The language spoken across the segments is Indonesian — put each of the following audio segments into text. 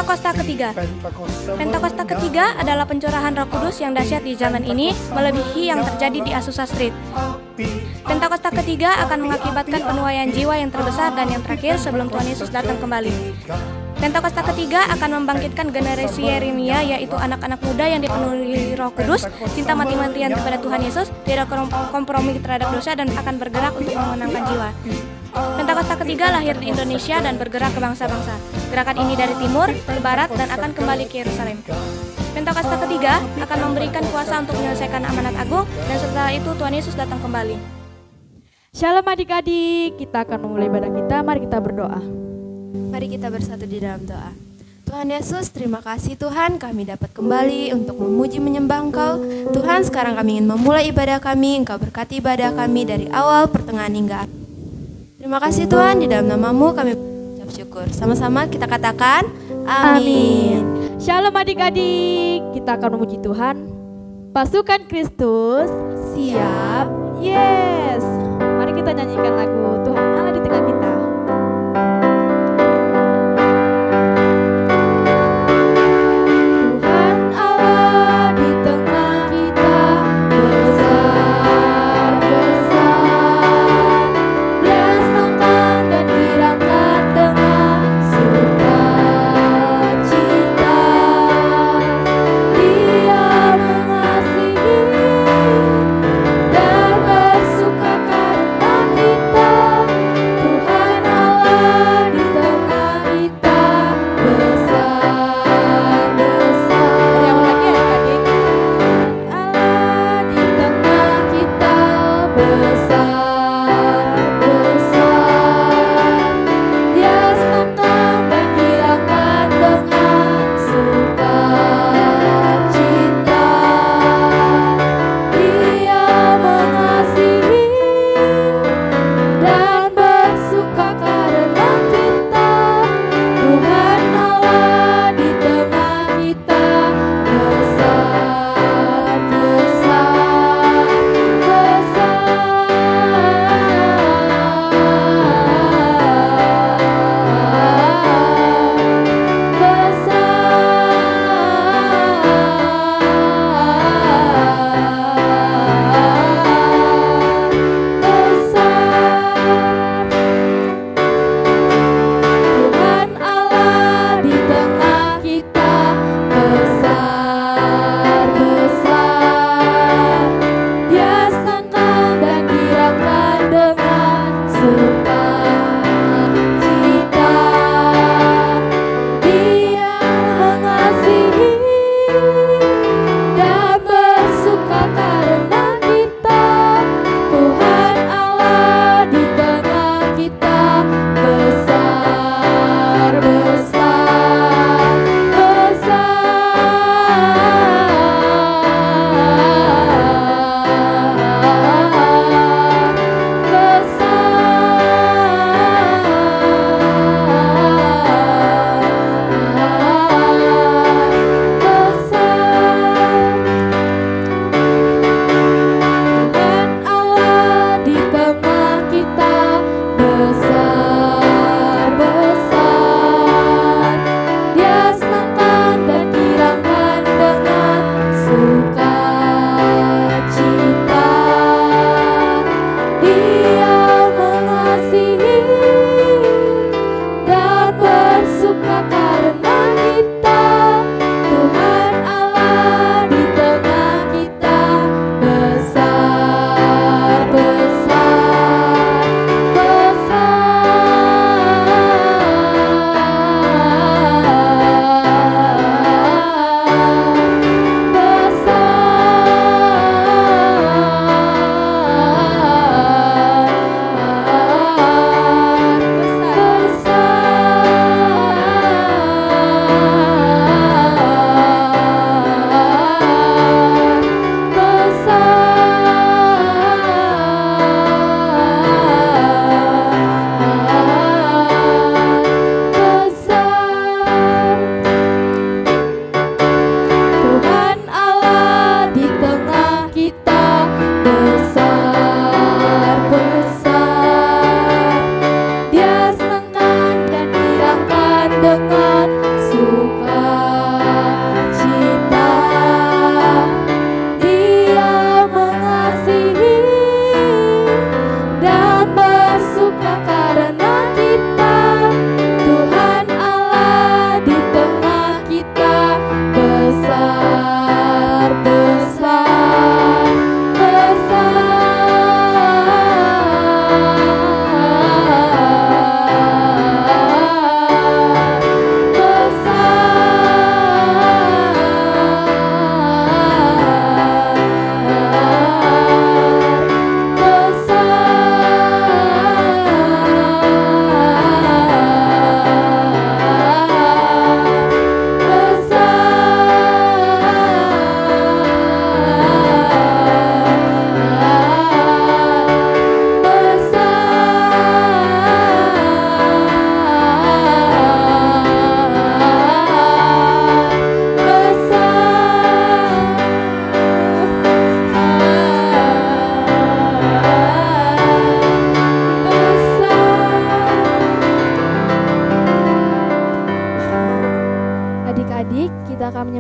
Pentakosta ketiga. Pentakosta ketiga adalah pencurahan Roh Kudus yang dahsyat di zaman ini, melebihi yang terjadi di Azusa Street. Pentakosta ketiga akan mengakibatkan penuaian jiwa yang terbesar dan yang terakhir sebelum Tuhan Yesus datang kembali. Pentakosta ketiga akan membangkitkan generasi Yeremia, yaitu anak-anak muda yang dipenuhi Roh Kudus, cinta mati-matian kepada Tuhan Yesus, tidak kompromi terhadap dosa, dan akan bergerak untuk memenangkan jiwa. Pentakosta ketiga lahir di Indonesia dan bergerak ke bangsa-bangsa. Gerakan ini dari timur ke barat dan akan kembali ke Yerusalem. Pentakosta ketiga akan memberikan kuasa untuk menyelesaikan amanat agung, dan setelah itu Tuhan Yesus datang kembali. Shalom adik-adik, kita akan memulai ibadah kita, mari kita berdoa. Mari kita bersatu di dalam doa. Tuhan Yesus, terima kasih Tuhan, kami dapat kembali untuk memuji menyembah Engkau. Tuhan, sekarang kami ingin memulai ibadah kami, Engkau berkati ibadah kami dari awal, pertengahan hingga akhir. Terima kasih Tuhan, di dalam nama-Mu kami mengucap syukur. Sama-sama kita katakan, amin. Shalom adik-adik, kita akan memuji Tuhan. Pasukan Kristus, siap, yes. Mari kita nyanyikan lagu Tuhan Allah di tengah kita.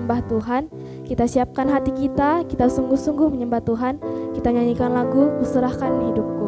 menyembah Tuhan. Kita siapkan hati kita sungguh-sungguh menyembah Tuhan. Kita nyanyikan lagu Kuserahkan Hidupku.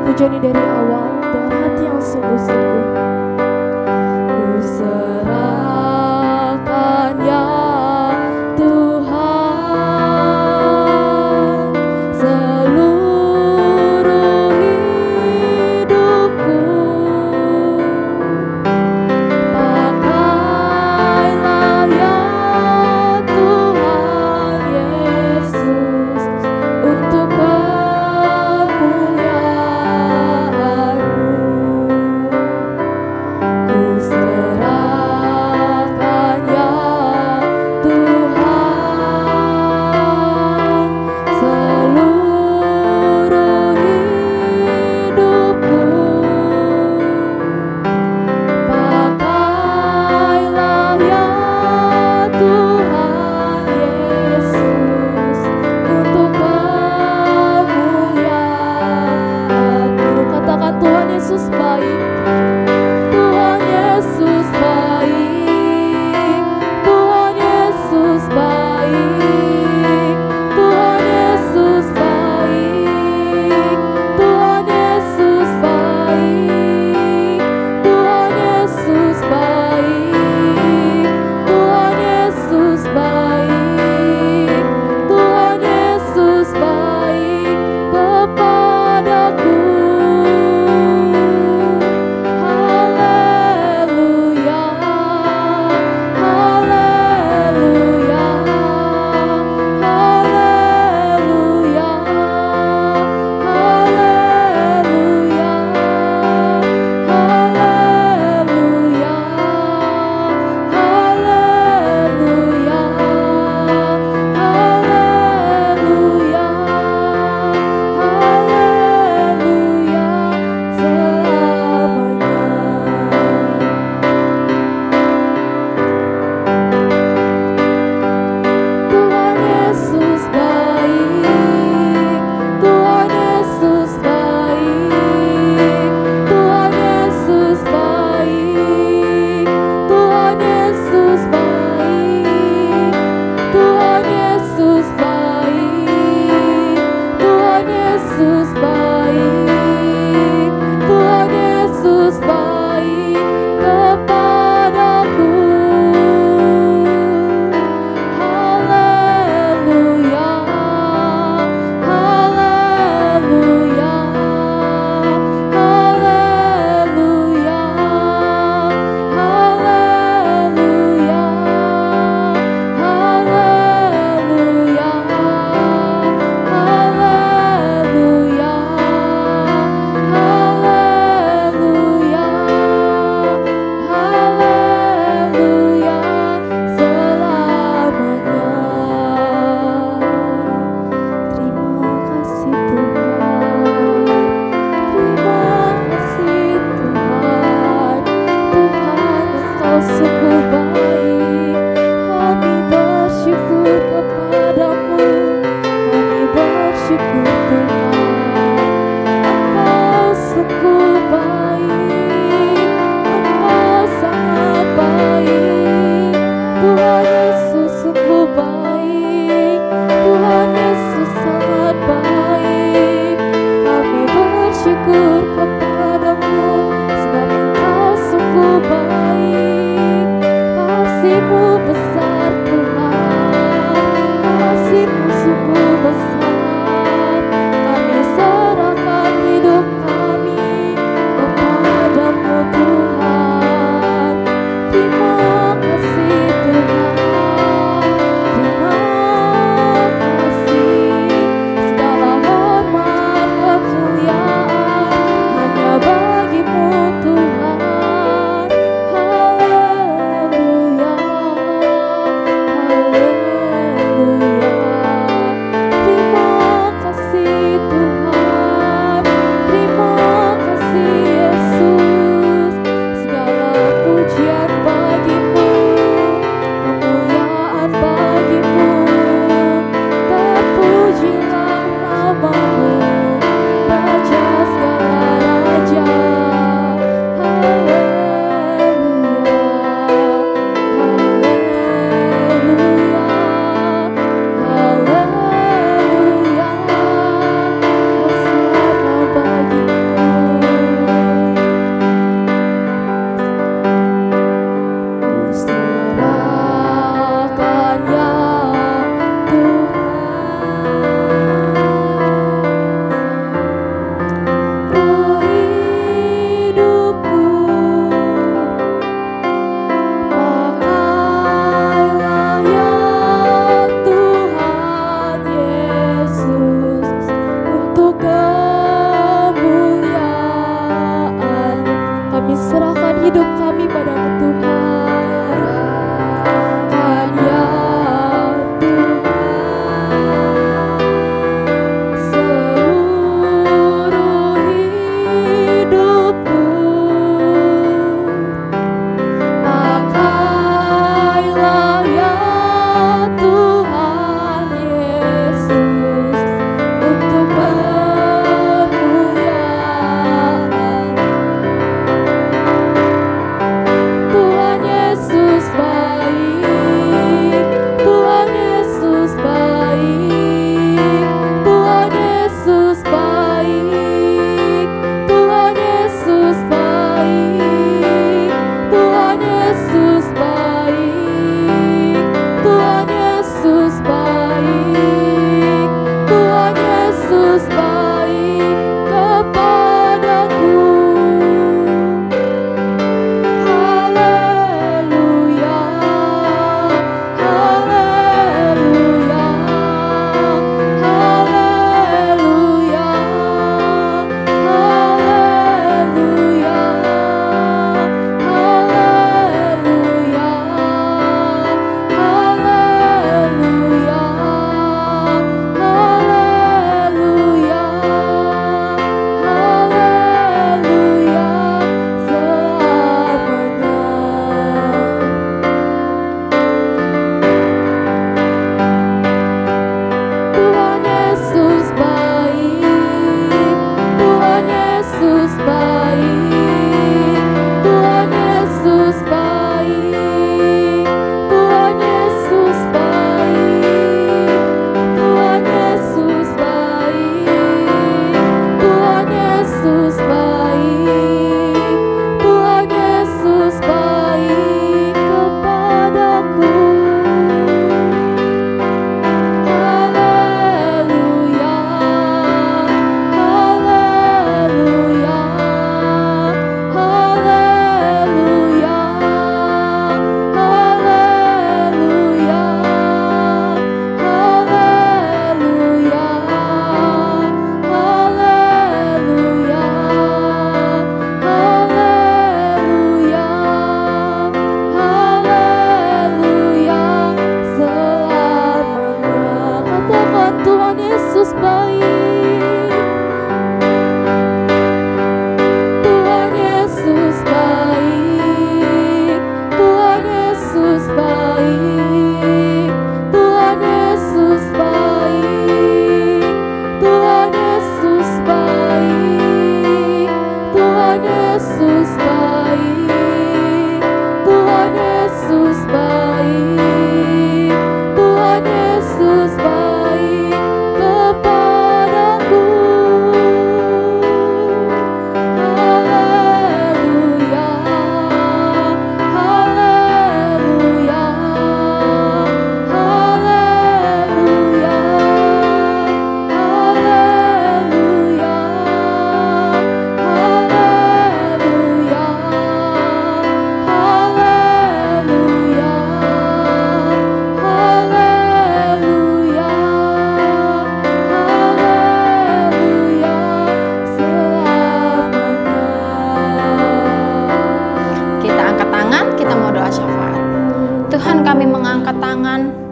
Pujian dari awal dengan hati yang sungguh-sungguh. Ku serahkan ya Tuhan seluruh hidupku. Pakailah ya Tuhan Yesus untuk kemuliaan-Mu.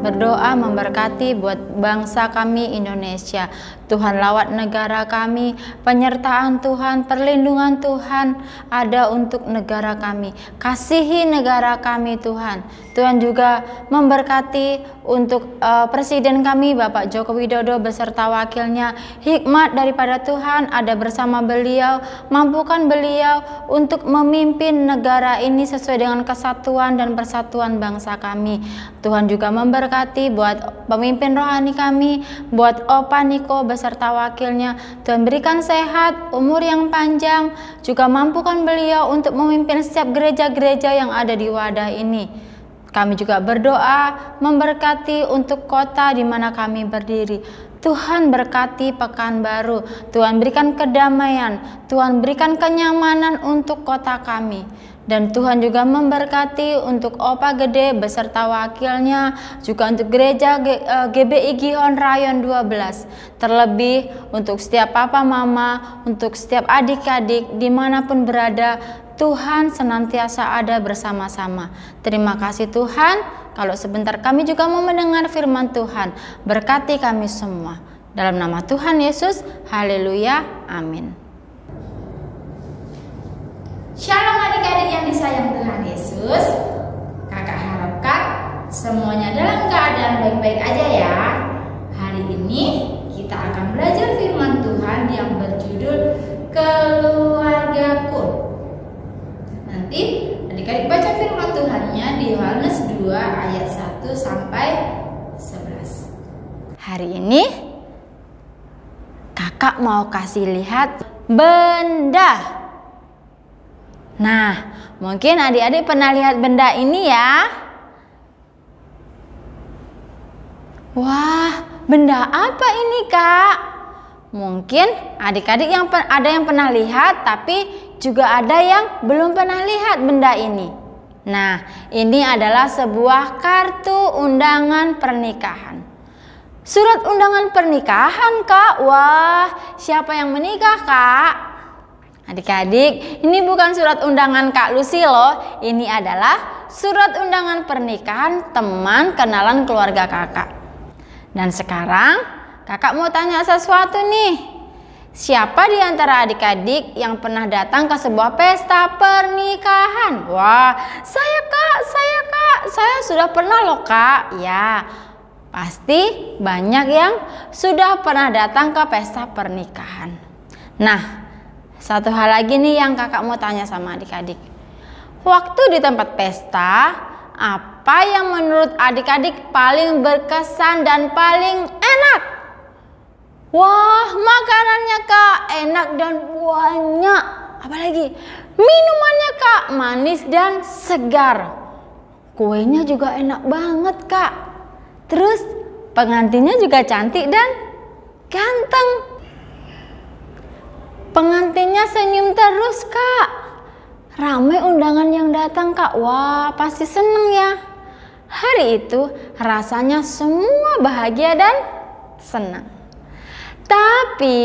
berdoa memberkati buat bangsa kami Indonesia. Tuhan lawat negara kami, penyertaan Tuhan, perlindungan Tuhan ada untuk negara kami. Kasihi negara kami Tuhan. Tuhan juga memberkati untuk Presiden kami Bapak Joko Widodo beserta wakilnya. Hikmat daripada Tuhan ada bersama beliau, mampukan beliau untuk memimpin negara ini sesuai dengan kesatuan dan persatuan bangsa kami. Tuhan juga memberkati buat pemimpin rohani kami, buat Opa Niko beserta wakilnya. Tuhan berikan sehat, umur yang panjang, juga mampukan beliau untuk memimpin setiap gereja-gereja yang ada di wadah ini. Kami juga berdoa memberkati untuk kota di mana kami berdiri. Tuhan berkati Pekanbaru, Tuhan berikan kedamaian, Tuhan berikan kenyamanan untuk kota kami. Dan Tuhan juga memberkati untuk Opa Gede beserta wakilnya, juga untuk gereja GBI Gihon Rayon 12. Terlebih untuk setiap papa mama, untuk setiap adik-adik dimanapun berada, Tuhan senantiasa ada bersama-sama. Terima kasih Tuhan, kalau sebentar kami juga mau mendengar firman Tuhan. Berkati kami semua. Dalam nama Tuhan Yesus, haleluya, amin. Shalom adik-adik yang disayang Tuhan Yesus. Kakak harapkan semuanya dalam keadaan baik-baik aja ya. Hari ini kita akan belajar firman Tuhan yang berjudul Keluargaku. Nanti adik-adik baca firman Tuhannya di Yohanes 2 ayat 1 sampai 11. Hari ini kakak mau kasih lihat benda. Nah, mungkin adik-adik pernah lihat benda ini ya. Wah, benda apa ini kak? Mungkin adik-adik yang ada yang pernah lihat, tapi juga ada yang belum pernah lihat benda ini. Nah, ini adalah sebuah kartu undangan pernikahan. Surat undangan pernikahan kak. Wah, siapa yang menikah kak? Adik-adik, ini bukan surat undangan Kak Lucy loh. Ini adalah surat undangan pernikahan teman kenalan keluarga kakak. Dan sekarang kakak mau tanya sesuatu nih. Siapa di antara adik-adik yang pernah datang ke sebuah pesta pernikahan? Wah, saya kak, saya sudah pernah loh kak. Ya, pasti banyak yang sudah pernah datang ke pesta pernikahan. Nah, satu hal lagi nih yang kakak mau tanya sama adik-adik. Waktu di tempat pesta, apa yang menurut adik-adik paling berkesan dan paling enak? Wah, makanannya kak enak dan banyak. Apalagi minumannya kak manis dan segar. Kuenya juga enak banget kak. Terus pengantinnya juga cantik dan ganteng. Pengantinnya senyum terus kak. Ramai undangan yang datang kak. Wah, pasti seneng ya. Hari itu rasanya semua bahagia dan senang. Tapi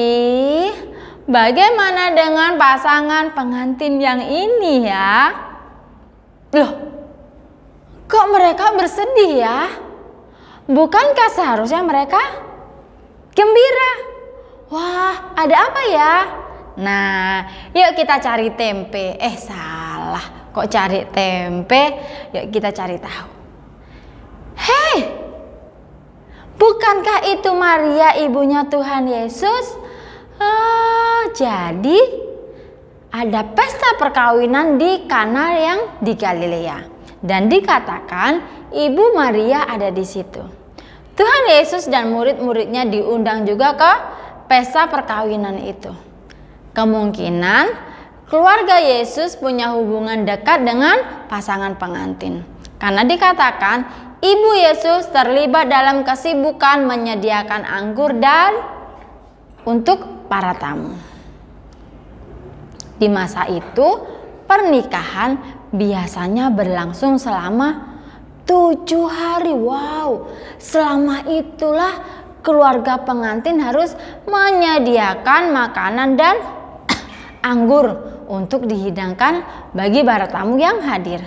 bagaimana dengan pasangan pengantin yang ini ya? Loh, kok mereka bersedih ya? Bukankah seharusnya mereka gembira? Wah, ada apa ya? Nah, yuk kita cari tempe. Salah, kok cari tempe? Yuk kita cari tahu. Hei, bukankah itu Maria ibunya Tuhan Yesus? Jadi ada pesta perkawinan di Kana yang di Galilea. Dan dikatakan ibu Maria ada di situ. Tuhan Yesus dan murid-muridnya diundang juga ke pesta perkawinan itu. Kemungkinan keluarga Yesus punya hubungan dekat dengan pasangan pengantin. Karena dikatakan ibu Yesus terlibat dalam kesibukan menyediakan anggur dan untuk para tamu. Di masa itu pernikahan biasanya berlangsung selama 7 hari. Wow, selama itulah keluarga pengantin harus menyediakan makanan dan anggur untuk dihidangkan bagi para tamu yang hadir.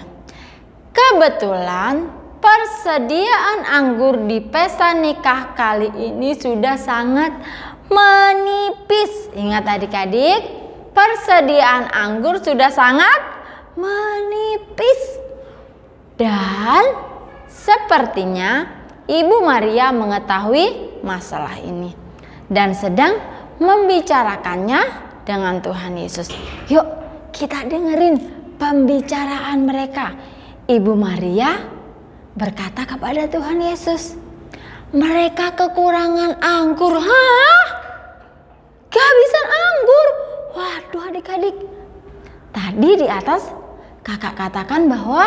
Kebetulan persediaan anggur di pesta nikah kali ini sudah sangat menipis. Ingat adik-adik, persediaan anggur sudah sangat menipis. Dan sepertinya Ibu Maria mengetahui masalah ini dan sedang membicarakannya dengan Tuhan Yesus. Yuk kita dengerin pembicaraan mereka. Ibu Maria berkata kepada Tuhan Yesus, mereka kekurangan anggur. Hah? Kehabisan anggur? Waduh adik-adik. Tadi di atas kakak katakan bahwa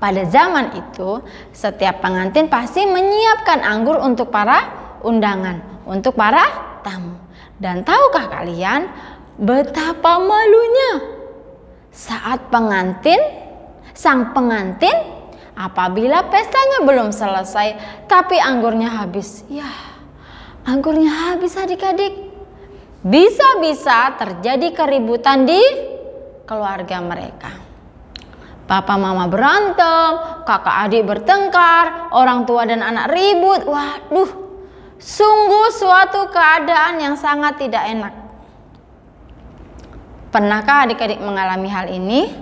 pada zaman itu setiap pengantin pasti menyiapkan anggur untuk para undangan, untuk para tamu. Dan tahukah kalian betapa malunya saat sang pengantin apabila pestanya belum selesai tapi anggurnya habis. Ya, anggurnya habis adik-adik. Bisa-bisa terjadi keributan di keluarga mereka. Papa mama berantem, kakak adik bertengkar, orang tua dan anak ribut. Waduh, sungguh suatu keadaan yang sangat tidak enak. Pernahkah adik-adik mengalami hal ini?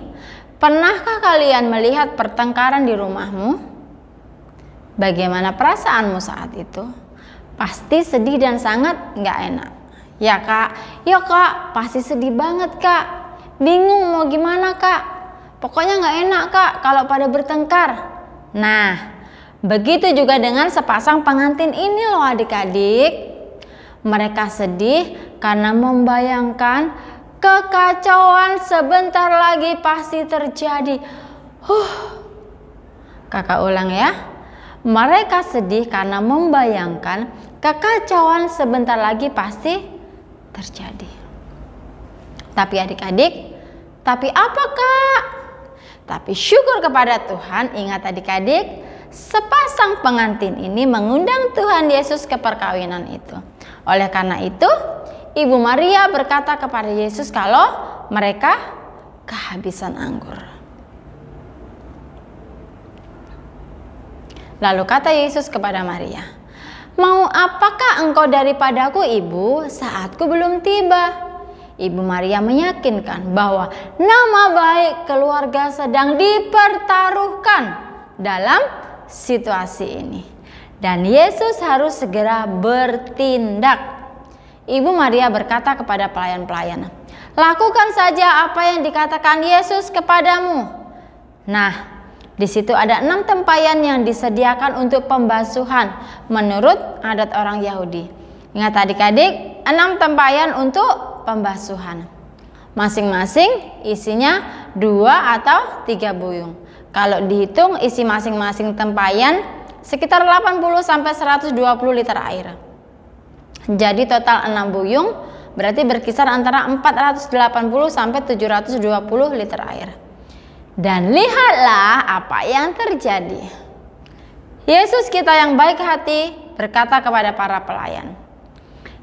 Pernahkah kalian melihat pertengkaran di rumahmu? Bagaimana perasaanmu saat itu? Pasti sedih dan sangat gak enak. Ya kak, ya kak, pasti sedih banget kak. Bingung mau gimana kak? Pokoknya gak enak kak kalau pada bertengkar. Nah, begitu juga dengan sepasang pengantin ini loh adik-adik. Mereka sedih karena membayangkan kekacauan sebentar lagi pasti terjadi. Kakak ulang ya. Mereka sedih karena membayangkan kekacauan sebentar lagi pasti terjadi. Tapi adik-adik, tapi apa kak? Tapi syukur kepada Tuhan. Ingat adik-adik, sepasang pengantin ini mengundang Tuhan Yesus ke perkawinan itu. Oleh karena itu, Ibu Maria berkata kepada Yesus kalau mereka kehabisan anggur. Lalu kata Yesus kepada Maria, mau apakah engkau daripadaku ibu, saatku belum tiba. Ibu Maria meyakinkan bahwa nama baik keluarga sedang dipertaruhkan dalam situasi ini. Dan Yesus harus segera bertindak. Ibu Maria berkata kepada pelayan-pelayan, lakukan saja apa yang dikatakan Yesus kepadamu. Nah, di situ ada 6 tempayan yang disediakan untuk pembasuhan menurut adat orang Yahudi. Ingat adik-adik, 6 tempayan untuk pembasuhan. Masing-masing isinya 2 atau 3 buyung. Kalau dihitung isi masing-masing tempayan sekitar 80 sampai 120 liter air. Jadi total 6 buyung berarti berkisar antara 480 sampai 720 liter air. Dan lihatlah apa yang terjadi. Yesus kita yang baik hati berkata kepada para pelayan,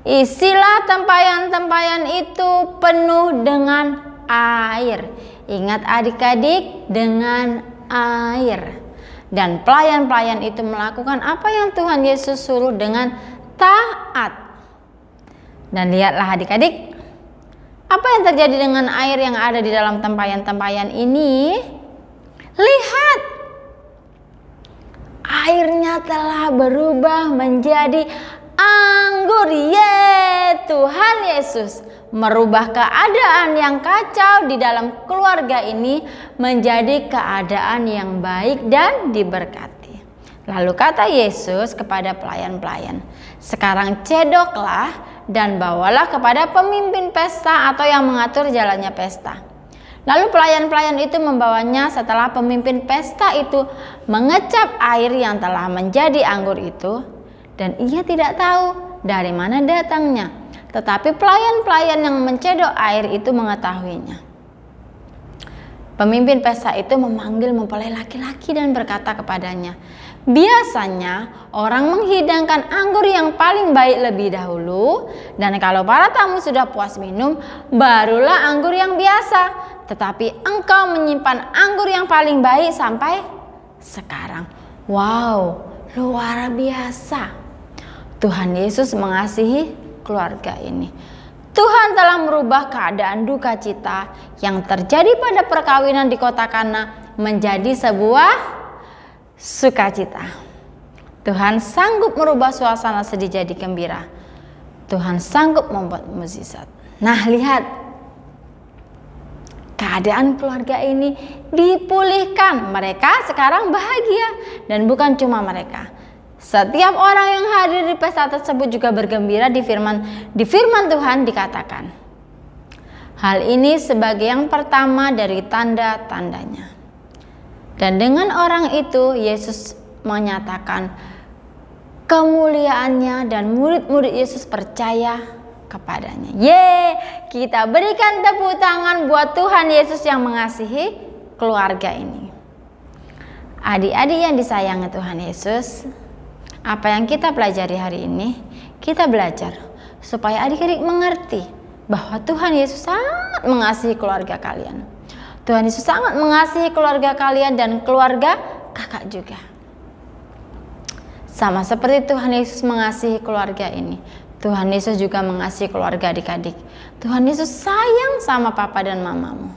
isilah tempayan-tempayan itu penuh dengan air. Ingat adik-adik, dengan air. Dan pelayan-pelayan itu melakukan apa yang Tuhan Yesus suruh dengan taat. Dan lihatlah adik-adik, apa yang terjadi dengan air yang ada di dalam tempayan-tempayan ini? Lihat, airnya telah berubah menjadi anggur. Tuhan Yesus merubah keadaan yang kacau di dalam keluarga ini menjadi keadaan yang baik dan diberkati. Lalu kata Yesus kepada pelayan-pelayan, sekarang cedoklah dan bawalah kepada pemimpin pesta atau yang mengatur jalannya pesta. Lalu pelayan-pelayan itu membawanya setelah pemimpin pesta itu mengecap air yang telah menjadi anggur itu, dan ia tidak tahu dari mana datangnya. Tetapi pelayan-pelayan yang mencedok air itu mengetahuinya. Pemimpin pesta itu memanggil mempelai laki-laki dan berkata kepadanya, biasanya orang menghidangkan anggur yang paling baik lebih dahulu, dan kalau para tamu sudah puas minum, barulah anggur yang biasa. Tetapi engkau menyimpan anggur yang paling baik sampai sekarang. Wow, luar biasa. Tuhan Yesus mengasihi keluarga ini. Tuhan telah merubah keadaan duka cita yang terjadi pada perkawinan di kota Kana menjadi sebuah sukacita. Tuhan sanggup merubah suasana sedih jadi gembira. Tuhan sanggup membuat mukjizat. Nah, lihat, keadaan keluarga ini dipulihkan. Mereka sekarang bahagia, dan bukan cuma mereka. Setiap orang yang hadir di pesta tersebut juga bergembira. Di firman Tuhan dikatakan, hal ini sebagai yang pertama dari tanda-tandanya. Dan dengan orang itu Yesus menyatakan kemuliaannya, dan murid-murid Yesus percaya kepadanya. Kita berikan tepuk tangan buat Tuhan Yesus yang mengasihi keluarga ini. Adik-adik yang disayangi Tuhan Yesus, apa yang kita pelajari hari ini, kita belajar supaya adik-adik mengerti bahwa Tuhan Yesus sangat mengasihi keluarga kalian. Tuhan Yesus sangat mengasihi keluarga kalian dan keluarga kakak juga. Sama seperti Tuhan Yesus mengasihi keluarga ini, Tuhan Yesus juga mengasihi keluarga adik-adik. Tuhan Yesus sayang sama papa dan mamamu.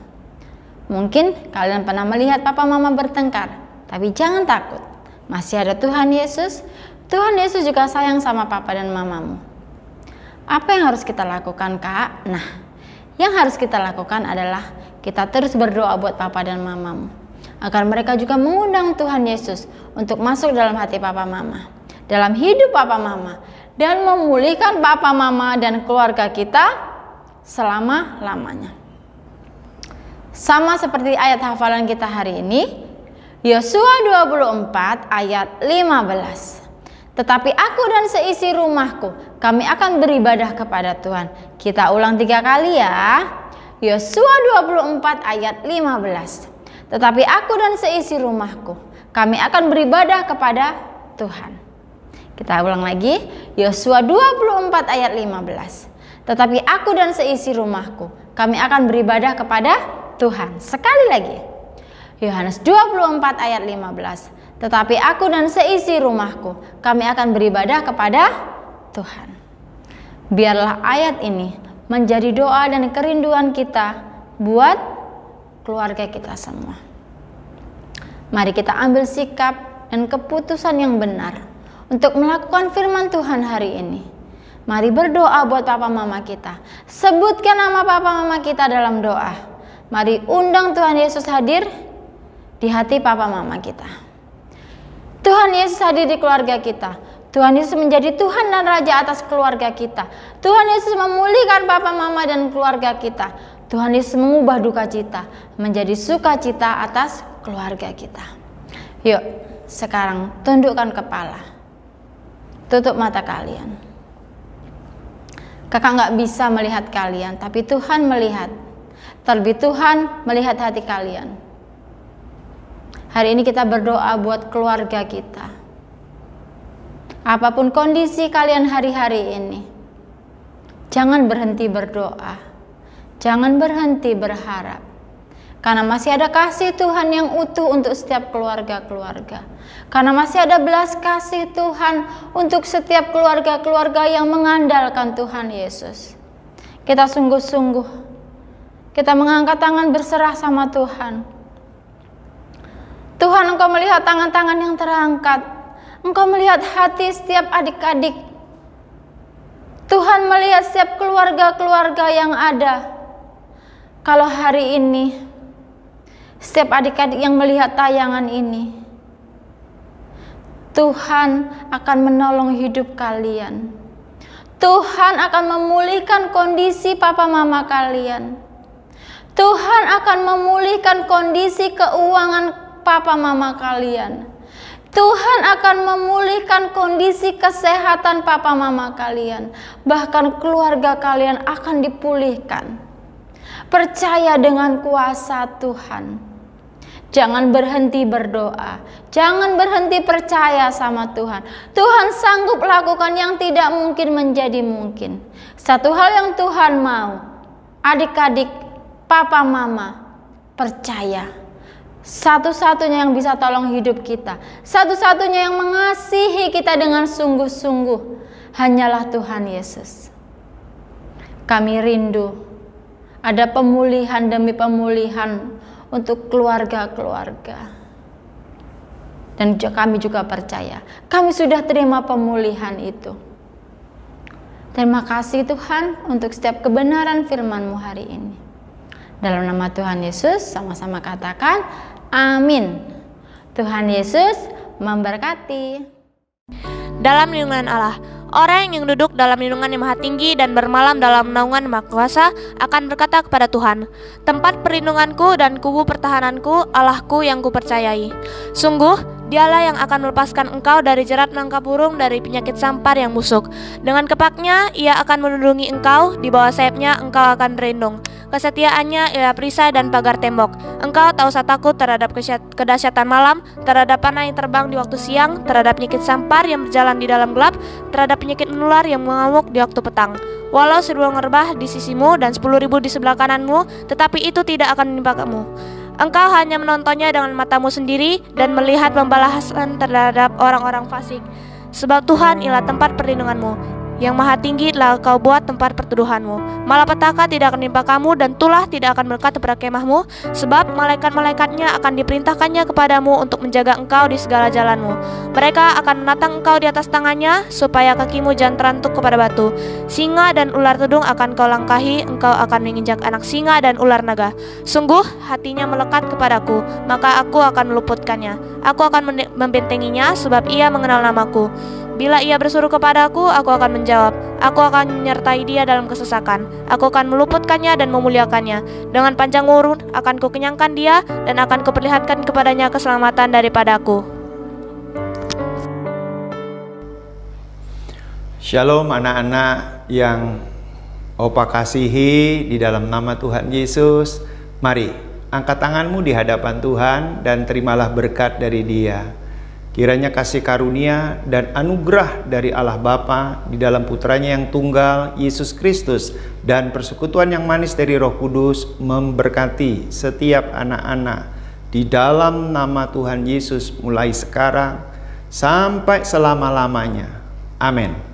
Mungkin kalian pernah melihat papa mama bertengkar, tapi jangan takut. Masih ada Tuhan Yesus. Tuhan Yesus juga sayang sama papa dan mamamu. Apa yang harus kita lakukan, Kak? Nah, yang harus kita lakukan adalah kita terus berdoa buat papa dan mamamu, agar mereka juga mengundang Tuhan Yesus untuk masuk dalam hati papa mama, dalam hidup papa mama, dan memulihkan papa mama dan keluarga kita selama-lamanya. Sama seperti ayat hafalan kita hari ini, Yosua 24 ayat 15. Tetapi aku dan seisi rumahku, kami akan beribadah kepada Tuhan. Kita ulang 3 kali ya. Yosua 24 ayat 15. Tetapi aku dan seisi rumahku, kami akan beribadah kepada Tuhan. Kita ulang lagi. Yosua 24 ayat 15. Tetapi aku dan seisi rumahku, kami akan beribadah kepada Tuhan. Sekali lagi. Yohanes 24 ayat 15. Tetapi aku dan seisi rumahku, kami akan beribadah kepada Tuhan. Biarlah ayat ini menjadi doa dan kerinduan kita buat keluarga kita semua. Mari kita ambil sikap dan keputusan yang benar untuk melakukan firman Tuhan hari ini. Mari berdoa buat papa mama kita. Sebutkan nama papa mama kita dalam doa. Mari undang Tuhan Yesus hadir di hati papa mama kita. Tuhan Yesus hadir di keluarga kita. Tuhan Yesus menjadi Tuhan dan Raja atas keluarga kita. Tuhan Yesus memulihkan papa mama dan keluarga kita. Tuhan Yesus mengubah duka cita menjadi sukacita atas keluarga kita. Yuk, sekarang tundukkan kepala. Tutup mata kalian. Kakak nggak bisa melihat kalian, tapi Tuhan melihat. Terlebih Tuhan melihat hati kalian. Hari ini kita berdoa buat keluarga kita. Apapun kondisi kalian hari-hari ini, jangan berhenti berdoa. Jangan berhenti berharap. Karena masih ada kasih Tuhan yang utuh untuk setiap keluarga-keluarga. Karena masih ada belas kasih Tuhan untuk setiap keluarga-keluarga yang mengandalkan Tuhan Yesus. Kita sungguh-sungguh, kita mengangkat tangan berserah sama Tuhan. Tuhan, Engkau melihat tangan-tangan yang terangkat. Engkau melihat hati setiap adik-adik. Tuhan melihat setiap keluarga-keluarga yang ada. Kalau hari ini, setiap adik-adik yang melihat tayangan ini, Tuhan akan menolong hidup kalian. Tuhan akan memulihkan kondisi papa mama kalian. Tuhan akan memulihkan kondisi keuangan papa mama kalian. Tuhan akan memulihkan kondisi kesehatan papa mama kalian. Bahkan keluarga kalian akan dipulihkan. Percaya dengan kuasa Tuhan. Jangan berhenti berdoa. Jangan berhenti percaya sama Tuhan. Tuhan sanggup lakukan yang tidak mungkin menjadi mungkin. Satu hal yang Tuhan mau, adik-adik, papa mama, percaya. Satu-satunya yang bisa tolong hidup kita, satu-satunya yang mengasihi kita dengan sungguh-sungguh hanyalah Tuhan Yesus. Kami rindu ada pemulihan demi pemulihan untuk keluarga-keluarga. Dan kami juga percaya, kami sudah terima pemulihan itu. Terima kasih Tuhan untuk setiap kebenaran firman-Mu hari ini. Dalam nama Tuhan Yesus, sama-sama katakan, amin. Tuhan Yesus memberkati. Dalam lindungan Allah, orang yang duduk dalam lindungan yang maha tinggi dan bermalam dalam naungan maha kuasa akan berkata kepada Tuhan, tempat perlindunganku dan kubu pertahananku, Allahku yang kupercayai. Sungguh, Dialah yang akan melepaskan engkau dari jerat menangkap burung, dari penyakit sampar yang busuk. Dengan kepaknya ia akan melindungi engkau, di bawah sayapnya engkau akan berlindung. Kesetiaannya ialah perisai dan pagar tembok. Engkau tak usah takut terhadap kedahsyatan malam, terhadap panah yang terbang di waktu siang, terhadap penyakit sampar yang berjalan di dalam gelap, terhadap penyakit menular yang mengamuk di waktu petang. Walau 1000 ngerbah di sisimu dan 10.000 di sebelah kananmu, tetapi itu tidak akan menimpa kamu. Engkau hanya menontonnya dengan matamu sendiri dan melihat pembalasan terhadap orang-orang fasik. Sebab Tuhan ialah tempat perlindunganmu. Yang maha tinggi telah kau buat tempat perteduhanmu. Malapetaka tidak akan menimpa kamu dan tulah tidak akan melekat kepada kemahmu. Sebab malaikat-malaikatnya akan diperintahkannya kepadamu untuk menjaga engkau di segala jalanmu. Mereka akan menatang engkau di atas tangannya, supaya kakimu jangan terantuk kepada batu. Singa dan ular tudung akan kau langkahi, engkau akan menginjak anak singa dan ular naga. Sungguh hatinya melekat kepadaku, maka aku akan meluputkannya. Aku akan membentenginya, sebab ia mengenal namaku. Bila ia berseru kepadaku, aku akan menjawab. Aku akan menyertai dia dalam kesesakan. Aku akan meluputkannya dan memuliakannya. Dengan panjang umur akan kukenyangkan dia, dan akan kuperlihatkan kepadanya keselamatan daripadaku. Shalom anak-anak yang Opa kasihi di dalam nama Tuhan Yesus. Mari, angkat tanganmu di hadapan Tuhan dan terimalah berkat dari Dia. Kiranya kasih karunia dan anugerah dari Allah Bapa di dalam putranya yang tunggal, Yesus Kristus, dan persekutuan yang manis dari Roh Kudus memberkati setiap anak-anak di dalam nama Tuhan Yesus mulai sekarang sampai selama-lamanya. Amin.